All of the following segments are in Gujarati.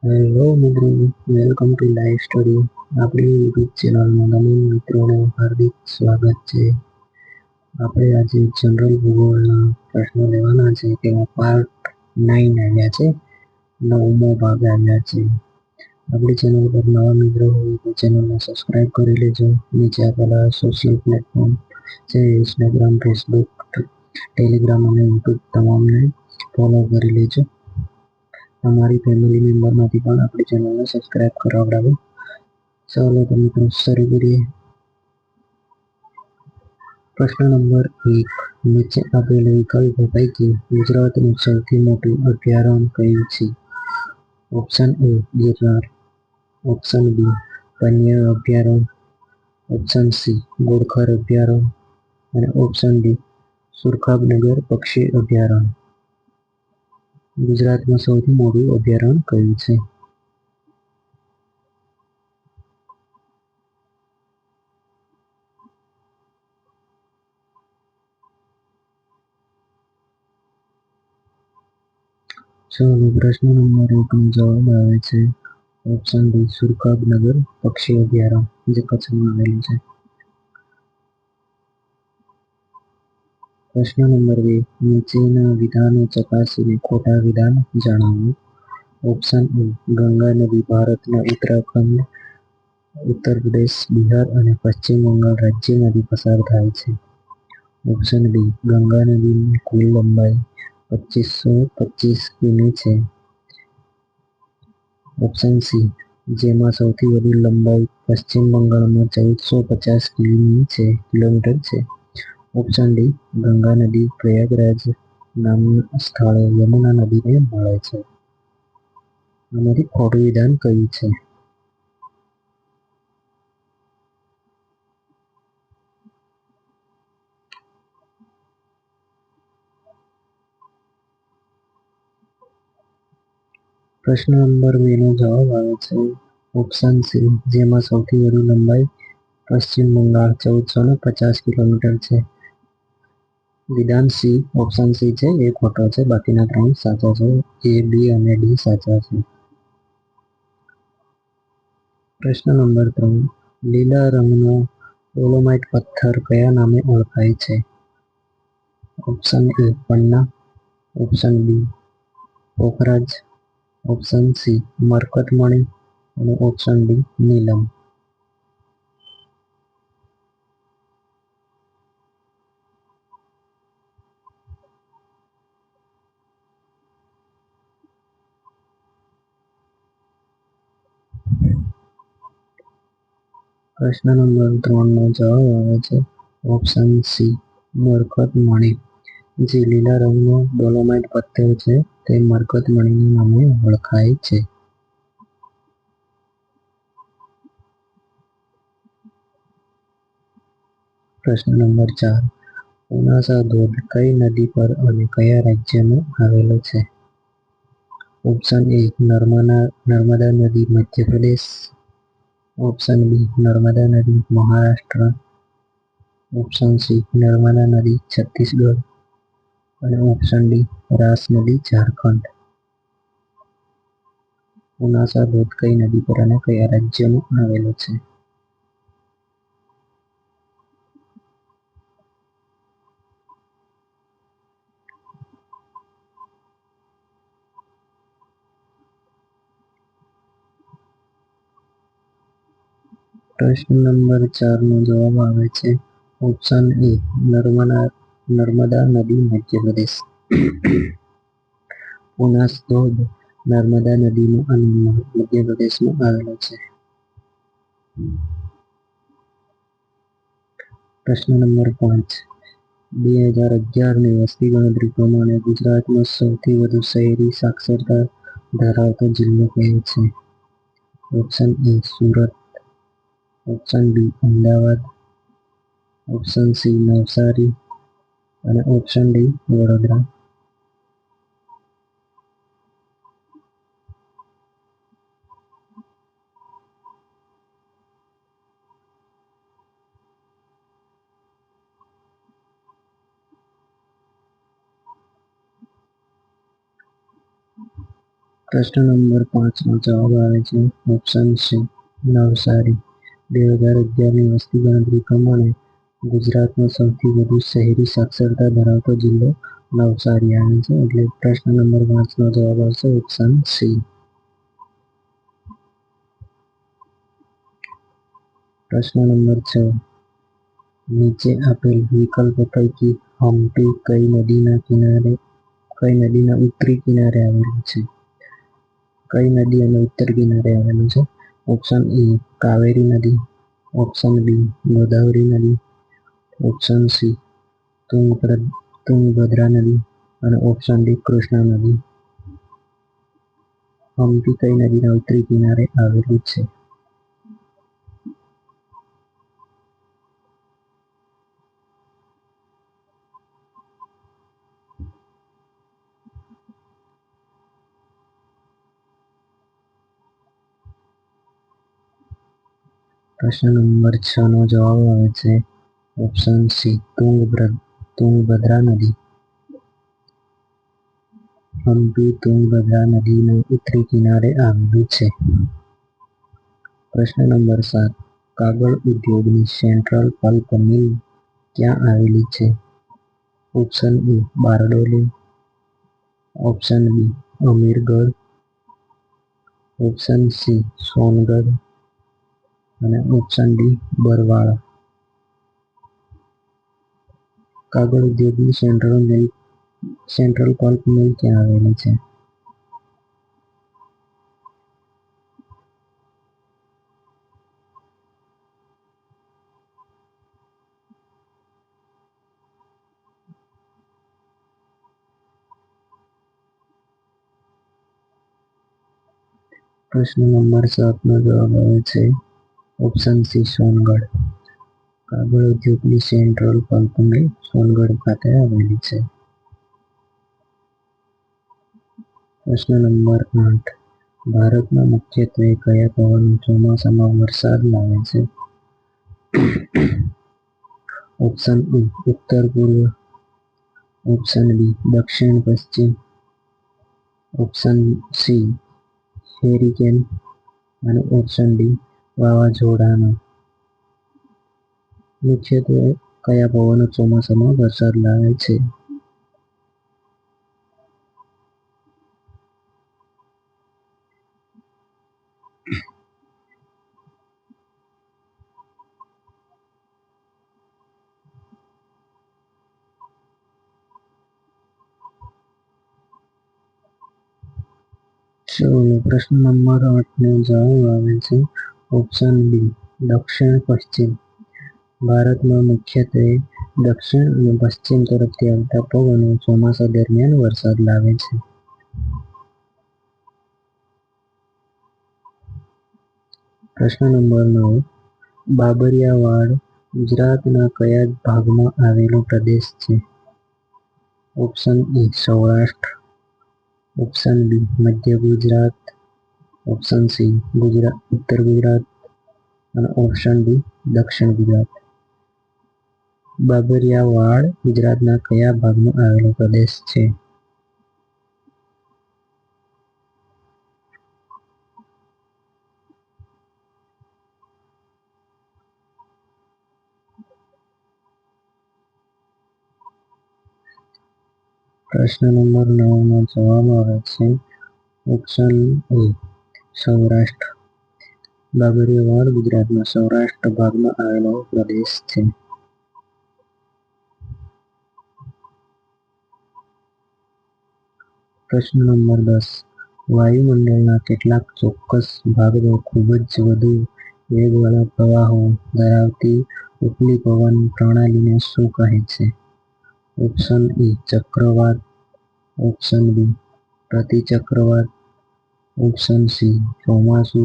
હેલો મિત્રો, વેલકમ ટુ લાઈવ સ્ટોરી. આપણી યુટ્યુબ ચેનલમાં તમામ મિત્રોને હાર્દિક સ્વાગત છે. આપણે આજે જનરલ ભૂગોળના પ્રશ્નો લેવાના છે. તેમાં પાર્ટ 9 આવ્યા છે, 9મો ભાગ આવ્યા છે. આપણી ચેનલ પર નવા મિત્રો હોય તો ચેનલને સબસ્ક્રાઇબ કરી લેજો. નીચે આપેલા સોશિયલ પ્લેટફોર્મ છે, ઇન્સ્ટાગ્રામ, ફેસબુક, ટેલિગ્રામ અને યુટ્યુબ તમામને ફોલો કરી લેજો. તમારી ફેમિલી મેમ્બરમાંથી પણ આપણી ચેનલને સબસ્ક્રાઇબ કરાવડાવો. ચાલો તો મિત્રો શરૂ કરીએ. પ્રશ્ન નંબર 1. નીચે આપેલ વિકલ્પો પૈકી ગુજરાતનું સૌથી મોટું અભયારણ્ય કયું છે? Option A Girnar, option B Paniya અભયારણ્ય, ઓપ્શન સી ઘોડખર અભયારણ્ય અને ઓપ્શન ડી સુરખાબનગર પક્ષી અભયારણ્ય. ગુજરાતમાં સૌથી મોટું અભયારણ્ય કયું છે? ચાલો, પ્રશ્ન નંબર 1 નો જવાબ આવે છે ઓપ્શન ડી સુરખાબનગર પક્ષી અભયારણ્ય, જે કચ્છમાં આવેલું છે. પ્રશ્ન નંબર 2. નીચેના વિધાનો ચકાસીને ખોટા વિધાન જણાવો. ઓપ્શન એ ગંગા નદી ભારતના ઉત્તરાખંડ, ઉત્તર પ્રદેશ, બિહાર અને પશ્ચિમ બંગાળ રાજ્યમાંથી પસાર થાય છે. ઓપ્શન બી ગંગા નદીની કુલ લંબાઈ 2525 કિમી છે. ઓપ્શન સી જેમાં સૌથી વધુ લંબાઈ પશ્ચિમ બંગાળમાં 1450 કિલોમીટર છે. ઓપ્શન ડી ગંગા નદી પ્રયાગરાજ નામના સ્થળે યમુના નદીને મળે છે. આમાંથી ખોટું વિધાન કયું છે? પ્રશ્ન નંબર 2 નો જવાબ આવે છે ઓપ્શન સી જેમાં સૌથી વધુ લંબાઈ પશ્ચિમ બંગાળ 1450 કિલોમીટર છે. વિધાન સી ઓપ્શન સી છે એ ખોટો છે. બાકીના 3 સાચા છે. એ, બી અને ડી સાચા છે. પ્રશ્ન નંબર 3. લીલા રંગનો ડોલોમાઇટ પથ્થર કયા નામે ઓળખાય છે? ઓપ્શન એ પન્ના, ઓપ્શન બી પોખરાજ, ઓપ્શન સી મરકતમણી અને ઓપ્શન ડી નીલમ. પ્રશ્ન નંબર 3 નો જવાબ આવે છે ઓપ્શન સી મરકતમણી. જે લીલા રંગનો ડોલોમાઇટ પથ્થર છે તે મરકતમણીના નામે ઓળખાય છે. પ્રશ્ન નંબર 4. પુનાસા ધોધ કઈ નદી પર અને કયા રાજ્યમાં આવેલો છે? ઓપ્શન એ નર્મદા નદી મધ્યપ્રદેશ, ઓપ્શન બી નર્મદા નદી મહારાષ્ટ્ર, ઓપ્શન સી નર્મદા નદી છત્તીસગઢ અને ઓપ્શન ડી રાસ નદી ઝારખંડ. પુનાસા ધોધ કઈ નદી પર અને કયા રાજ્યમાં આવેલો છે? પ્રશ્ન નંબર 4 નો જવાબ આવે છે ઓપ્શન એ નર્મદા નદી મધ્યપ્રદેશ. પુનાસ ધોધ નર્મદા નદીમાં અને મધ્યપ્રદેશમાં આવેલો છે. પ્રશ્ન નંબર 5. 2011ની વસ્તી ગણતરી પ્રમાણે ગુજરાતમાં સૌથી વધુ શહેરી સાક્ષરતા ધરાવતો જિલ્લો કયો છે? Option A Surat, option B Ahmedabad, option C Navsari અને ઓપ્શન ડી વડોદરા. પ્રશ્ન નંબર 5 નો જવાબ આવે છે ઓપ્શન સી નવસારી. 2011ની વસ્તી ગણતરી પ્રમાણે ગુજરાતમાં સૌથી વધુ શહેરી સાક્ષરતા ધરાવતો જિલ્લો નવસારી આવે છે. એટલે પ્રશ્ન નંબર 5 નો જવાબ આવશે ઓપ્શન સી. પ્રશ્ન નંબર 6. નીચે આપેલ વિકલ્પો પૈકી હમ્પી કઈ નદીના ઉત્તરી કિનારે આવેલું છે? કઈ નદી અને ઉત્તર કિનારે આવેલું છે? ઓપ્શન એ કાવેરી નદી, ઓપ્શન બી ગોદાવરી નદી, ઓપ્શન સી તુંગભદ્રા નદી અને ઓપ્શન ડી કૃષ્ણા નદી. હમ્પી કઈ નદીના ઉત્તરી કિનારે આવેલું છે? પ્રશ્ન નંબર 6 નો જવાબ આવે છે ઓપ્શન સી તુંગભદ્રા નદી. હમ્પી તુંગભદ્રા નદીના ઉત્તરી કિનારે આવેલું છે. પ્રશ્ન નંબર 7. કાગળ ઉદ્યોગની સેન્ટ્રલ પલ્પ મિલ ક્યાં આવેલી છે? Option A Bardoli, option B Amirgadh, option C Songadh અને ઓપ્શન ડી બરવાળા. કાગળ ઉદ્યોગની સેન્ટ્રલ પલ્પ મિલ ક્યાં આવેલી છે? પ્રશ્ન નંબર 7 નો જવાબ આવે છે ઓપ્શન સી સોનગઢ. કાગળ ઉદ્યોગની સેન્ટ્રલ પલ્પ મિલ સોનગઢ ખાતે આવેલી છે. પ્રશ્ન નંબર 8. ભારતમાં મુખ્યત્વે કયા પવનો ચોમાસામાં વરસાદ લાવે છે? ઓપ્શન એ ઉત્તર પૂર્વ, ઓપ્શન બી દક્ષિણ પશ્ચિમ, ઓપ્શન સી હેરિકેન અને ઓપ્શન ડી વાવાઝોડાના. મુખ્યત્વે કયા પવનો ચોમાસામાં વરસાદ લાવે છે? પ્રશ્ન નંબર 8 નો જવાબ આવે છે ઓપ્શન બી દક્ષિણ પશ્ચિમ. ભારતમાં મુખ્યત્વે દક્ષિણ અને પશ્ચિમ તરફથી આવતા પવનો ચોમાસા દરમિયાન વરસાદ લાવે છે. પ્રશ્ન નંબર 9. બાબરિયાવાડ ગુજરાતના કયા ભાગમાં આવેલો પ્રદેશ છે? Option A Saurashtra, option B Madhya Gujarat, option C ઉત્તર ગુજરાત અને ઓપ્શન ડી દક્ષિણ ગુજરાત. બાબરિયાવાડ ગુજરાતના કયા ભાગમાં આવેલો પ્રદેશ છે? પ્રશ્ન નંબર 9 નો જવાબ આવે છે ઓપ્શન એ સૌરાષ્ટ્ર. બાબરિયાવાડ ગુજરાતના સૌરાષ્ટ્ર ભાગમાં આવેલો પ્રદેશ છે. પ્રશ્ન નંબર 10. વાયુમંડળના કેટલાક ચોક્કસ ભાગમાં ખૂબ જ વધુ વેગવાળા પ્રવાહો ધરાવતી ઉપલી પવન પ્રણાલીને શું કહે છે? ઓપ્શન એ ચક્રવાત, ઓપ્શન બી પ્રતિચક્રવાત, ઓપ્શન સી ચોમાસુ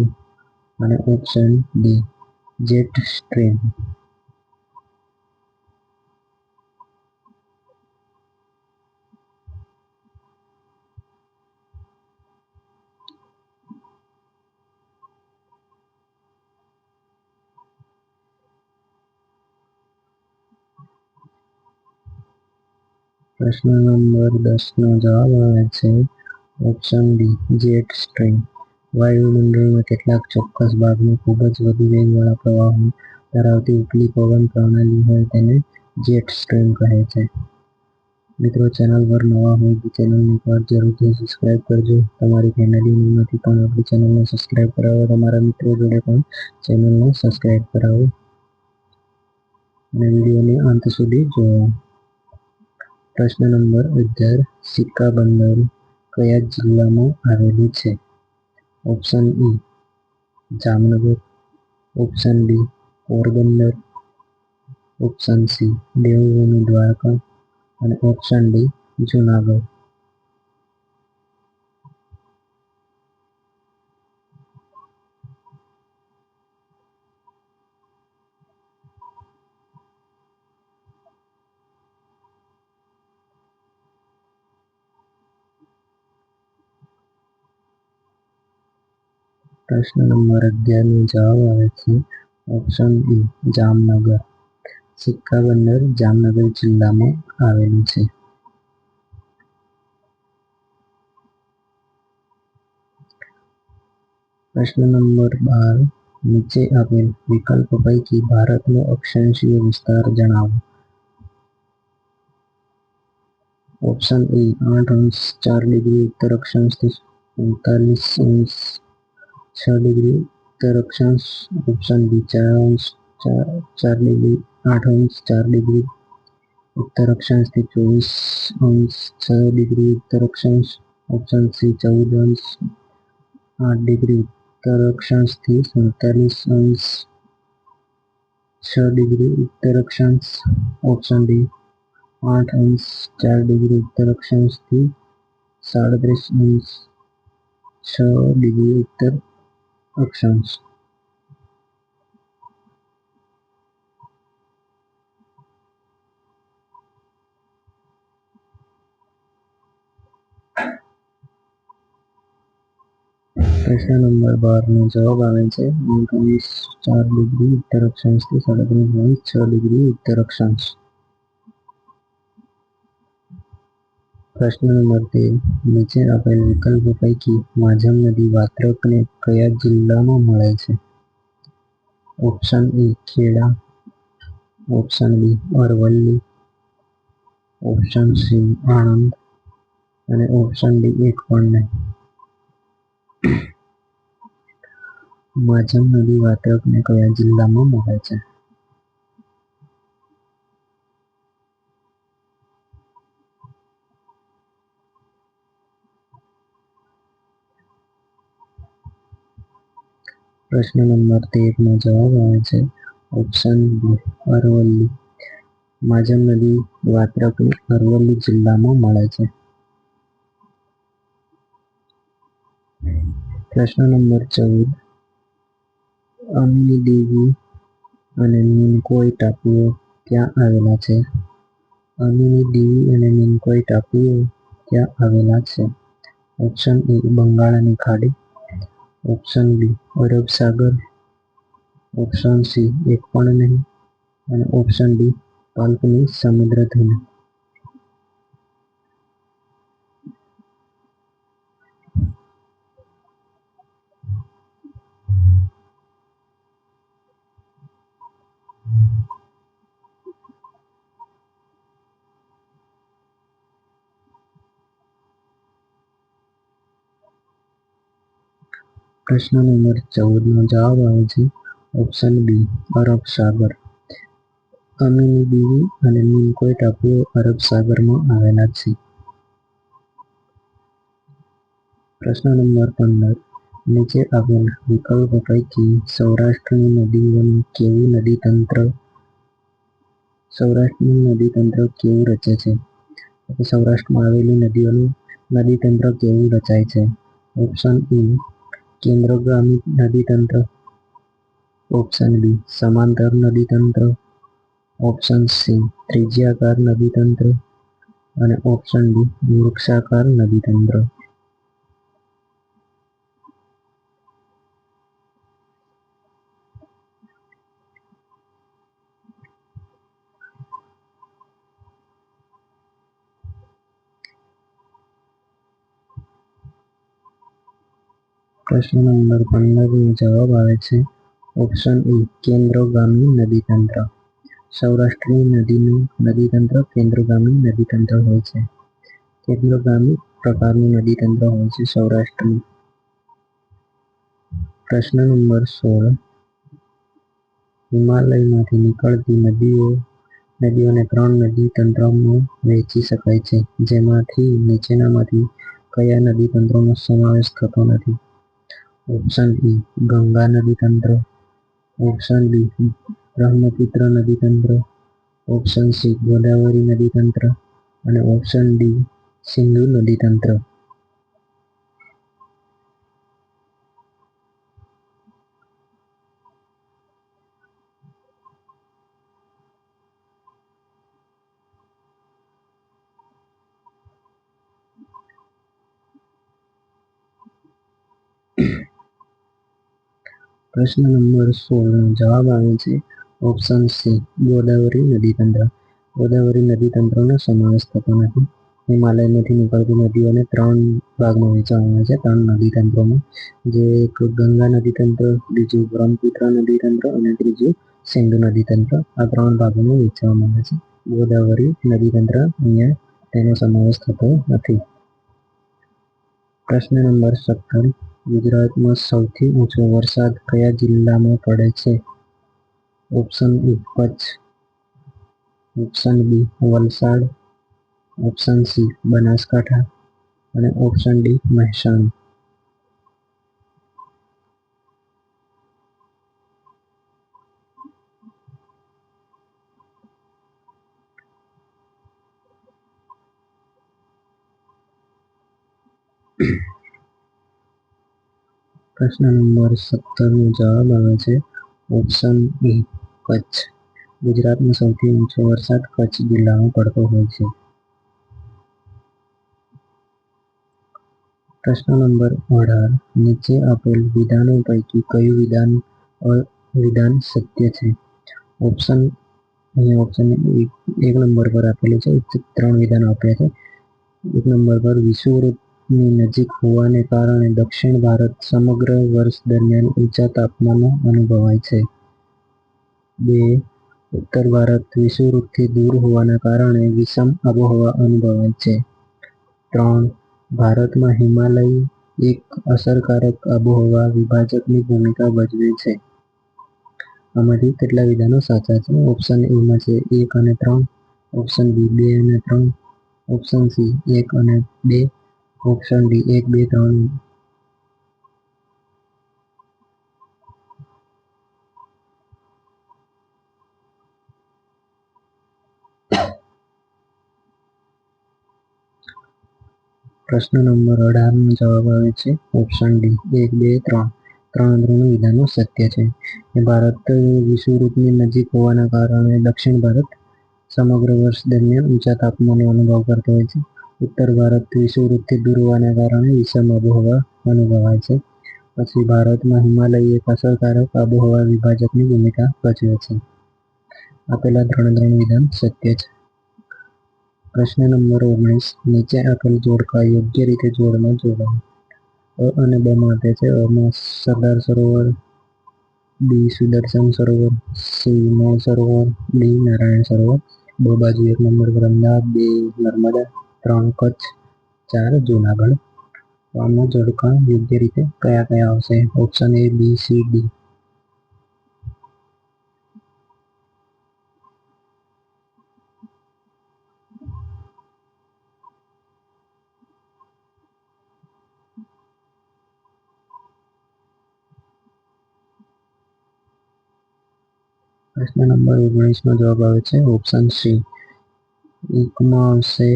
અને ઓપ્શન ડી જેટ સ્ટ્રીમ. પ્રશ્ન નંબર 10 નો જવાબ આવે છે ઓપ્શન ડી જેટ સ્ટ્રીમ. વાયુમંડળના કેટલાક ચોક્કસ ભાગમાં ખૂબ જ વધુ વેગવાળા પ્રવાહો ધરાવતી ઉપલી પવન પ્રણાલી હોય તેને જેટ સ્ટ્રીમ કહે છે. મિત્રો, ચેનલ પર નવા હોય તો ચેનલને એકવાર જરૂરથી સબસ્ક્રાઇબ કરજો. તમારી ફેમિલીમાંથી પણ આપણી ચેનલને સબસ્ક્રાઇબ કરાવો. તમારા મિત્રો જોડે પણ ચેનલને સબસ્ક્રાઇબ કરાવો અને વિડીયોને અંત સુધી જુઓ. પ્રશ્ન નંબર 11. સિક્કા બંદર કયા જિલ્લામાં આવેલું છે? Option E Jamnagar, option B Porbandar, option C Devbhumi Dwarka અને ઓપ્શન ડી જૂનાગઢ. પ્રશ્ન નંબર 11 નો જવાબ આવે છે ઓપ્શન ઈ જામનગર. સિક્કા બંદર જામનગર જિલ્લામાં આવેલું છે. પ્રશ્ન નંબર 12. નીચે આપેલ વિકલ્પો પૈકી ભારતનો અક્ષાંશીય વિસ્તાર જણાવો. ઓપ્શન એ 8°4 ઉત્તર અક્ષાંશથી 39°6 ઉત્તર અક્ષાંશ, ઓપ્શન બી 8°4 ઉત્તર અક્ષાંશથી 24°6 ઉત્તર અક્ષાંશ, ઓપ્શન સી 14°8 ઉત્તર અક્ષાંશથી 47°6 ઉત્તર અક્ષાંશ, ઓપ્શન ડી 8°4 ઉત્તર અક્ષાંશથી 37°6 ઉત્તર અક્ષાંશ. પ્રશ્ન નંબર 12 નો જવાબ આવે છે 8°4 ઉત્તર અક્ષાંશથી 37°6 ઉત્તર અક્ષાંશ. પ્રશ્ન નંબર 13. નીચે આપેલ વિકલ્પો પૈકી માઝમ નદી વાત્રકને કયા જિલ્લામાં મળે છે? Option A Kheda, option B Aravalli, option C Anand અને ઓપ્શન ડી એક પણ નહીં. માઝમ નદી વાત્રકને કયા જિલ્લામાં મળે છે? પ્રશ્ન નંબર 13 નો જવાબ આવે છે ઓપ્શન બી અરવલ્લી. માઝમ નદી વાત્રકને અરવલ્લી જિલ્લામાં મળે છે. પ્રશ્ન નંબર 14. અમીની દીવી અને મિનિકોય ટાપુઓ ક્યાં આવેલા છે? અમીની દીવી અને મિનિકોય ટાપુઓ ક્યાં આવેલા છે? ઓપ્શન એ બંગાળની ખાડી, ઓપ્શન બી અરબ સાગર, ઓપ્શન સી એક પણ નહીં અને ઓપ્શન ડી પલ્પની સમુદ્ર ધુની. પ્રશ્ન નંબર 14 નો જવાબ આવે છે ઓપ્શન બી અરબ સાગર. અમીની દીવી અને મિનિકોય ટાપુઓ અરબ સાગરમાં આવેલા છે. પ્રશ્ન નંબર 15. નીચે આપેલ વિકલ્પો પૈકી સૌરાષ્ટ્રની નદીતંત્ર કેવું રચે છે? સૌરાષ્ટ્રમાં આવેલી નદીઓનું નદીતંત્ર કેવું રચાય છે? ઓપ્શન એ કેન્દ્રગામી નદીતંત્ર, ઓપ્શન બી સમાંતર નદીતંત્ર, ઓપ્શન સી ત્રિજ્યાકાર નદીતંત્ર અને ઓપ્શન ડી વૃક્ષાકાર નદીતંત્ર. પ્રશ્ન નંબર 15 નો જવાબ આવે છે ઓપ્શન એ કેન્દ્રોગામી નદીતંત્ર. સૌરાષ્ટ્રની નદીનું નદીતંત્ર કેન્દ્રોગામી નદીતંત્ર હોય છે. કેન્દ્રોગામી પ્રકારનું નદીતંત્ર હોય છે સૌરાષ્ટ્રનું. પ્રશ્ન નંબર 16 હિમાલયમાંથી નીકળતી નદીઓને 3 નદીતંત્રોમાં વહેંચી શકાય છે, જેમાંથી નીચેનામાંથી કયા નદીતંત્રોનો સમાવેશ થતો નથી? ઓપ્શન એ ગંગા નદીતંત્ર, ઓપ્શન બી બ્રહ્મપુત્ર નદીતંત્ર, ઓપ્શન સી ગોદાવરી નદીતંત્ર અને ઓપ્શન ડી સિંધુ નદીતંત્ર. પ્રશ્ન નંબર 16 નો જવાબ આવે છે ઓપ્શન સી ગોદાવરી નદીતંત્ર. ગોદાવરી નદીતંત્રનો સમાવેશ થતો નથી. હિમાલયમાંથી નીકળતી નદીઓને 3 ભાગમાં વહેંચવામાં આવે છે, 3 નદીતંત્રોમાં, જે એક ગંગા નદીતંત્ર, બીજું બ્રહ્મપુત્ર નદીતંત્ર અને ત્રીજું સિંધુ નદીતંત્ર. આ 3 ભાગોમાં વહેંચવામાં આવે છે. ગોદાવરી નદીતંત્ર અહીંયા તેનો સમાવેશ થતો નથી. પ્રશ્ન નંબર 17 ગુજરાતમાં સૌથી ઊંચો વરસાદ કયા જિલ્લામાં પડે છે? Option A Kutch, option B Valsad, option C Banaskantha અને ઓપ્શન ડી મહેસાણા. પ્રશ્ન નંબર 17 નો જવાબ આવે છે ઓપ્શન એ કચ્છ. ગુજરાતમાં સૌથી ઊંચો વરસાદ કચ્છ જિલ્લામાં પડતો હોય છે. પ્રશ્ન નંબર 18 નીચે આપેલ વિધાનો પૈકી કયું વિધાન સત્ય છે? ઓપ્શન એક નંબર પર આપેલું છે, 3 વિધાનો આપ્યા છે. 1 નંબર પર વિષુવવૃત્તની નજીક હોવાને કારણે દક્ષિણ ભારત સમગ્ર વર્ષ દરમિયાન ઊંચા તાપમાનો અનુભવાય છે. 2 ઉત્તર ભારત વિષુવવૃત્તથી દૂર હોવાના કારણે વિષમ આબોહવા અનુભવાય છે. 3 ભારતમાં હિમાલય એક અસરકારક આબોહવા વિભાજકની ભૂમિકા ભજવે છે. આમાંથી કેટલા વિધાનો સાચા છે? ઓપ્શન એ માં છે 1 અને 3, ઓપ્શન બી 2 અને 3, ઓપ્શન સી 1 અને 2, ઓપ્શન ડી 1, 2, 3. પ્રશ્ન નંબર 18 નો જવાબ આવે છે ઓપ્શન ડી 1, 2, 3. 3 વિધાનો સત્ય છે. ભારત વિષુવવૃત્તની નજીક હોવાના કારણે દક્ષિણ ભારત સમગ્ર વર્ષ દરમિયાન ઊંચા તાપમાનનો અનુભવ કરતો હોય છે. ઉત્તર ભારત વિષુવવૃત્તથી દૂર હોવાના કારણે વિષમ આબોહવા અનુભવાય છે. પછી ભારતમાં હિમાલય એક અસરકારક આબોહવા વિભાજકની ભૂમિકા ભજવે છે. આપેલા 3 વિધાન સત્ય છે. પ્રશ્ન નંબર 19 નીચે આપેલ જોડકા યોગ્ય રીતે જોડમાં જોડો. અ અને બ માં આપે છે. અમાં સરદાર સરોવર, બી સુદર્શન સરોવર, સી નળ સરોવર, ડી નારાયણ સરોવર. બ બાજુ 1 નંબર પર અમદાવાદ, 2 નર્મદા, 3 કચ્છ, 4 જૂનાગઢ. આમાં જોડકા યોગ્ય રીતે કયા કયા આવશે? Option A, B, C, D. પ્રશ્ન નંબર 19 નો જવાબ આવે છે ઓપ્શન સી. 1 માં આવશે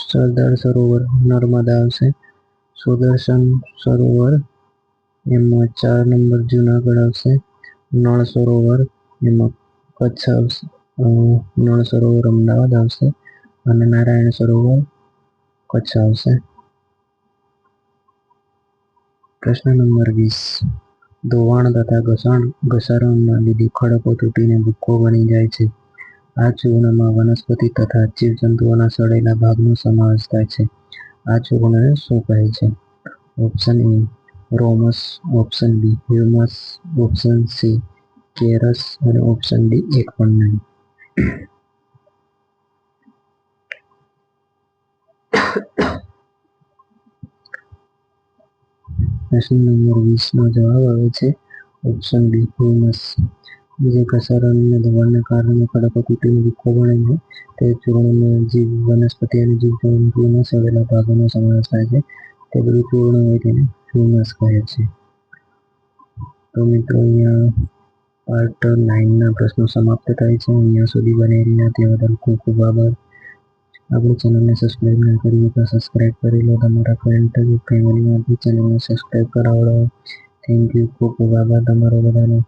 સરદાર સરોવર નર્મદા આવશે. સુદર્શન સરોવર એમાં 4 નંબર જૂનાગઢ આવશે. નળ સરોવર એમાં કચ્છ આવશે. નળ સરોવર અમદાવાદ આવશે અને નારાયણ સરોવર કચ્છ આવશે. પ્રશ્ન નંબર 20. ધોવાણ તથા ઘસારણના લીધે ખડકો તૂટીને ભૂક્કો બની જાય છે. આ ચૂર્ણમાં વનસ્પતિ તથા જીવજંતુઓના સડેલા ભાગનો સમાવેશ થાય છે. આ ચૂર્ણને શું કહે છે? ઓપ્શન એ રોમસ, option B humus, option C કેરસ અને ઓપ્શન ડી એક પણ નહીં. પ્રશ્ન નંબર 20 નો જવાબ આવે છે ઓપ્શન બી હ્યુમસ. જે ઘસારણ અને દબાણના કારણે ખડકો તૂટીને ભૂક્કો બને છે તે ચૂર્ણમાં વનસ્પતિ અને જીવજંતુઓના સડેલા ભાગોનો સમાવેશ થાય છે. તે બધું ચૂર્ણ હોય તેને હ્યુમસ કહે છે. તો મિત્રો અહીંયા પાર્ટ 9ના પ્રશ્નો સમાપ્ત થાય છે. અહીંયા સુધી બની રહ્યા તે બદલ ખૂબ ખૂબ આભાર. આપણી ચેનલને સબસ્ક્રાઈબ ન કરી હોય તો સબસ્ક્રાઈબ કરી લો. તમારા ફ્રેન્ડ તરીકે ફેમિલીમાં બી ચેનલને સબસ્ક્રાઈબ કરાવડો. Thank you. ખૂબ ખૂબ આભાર તમારો બધાનો.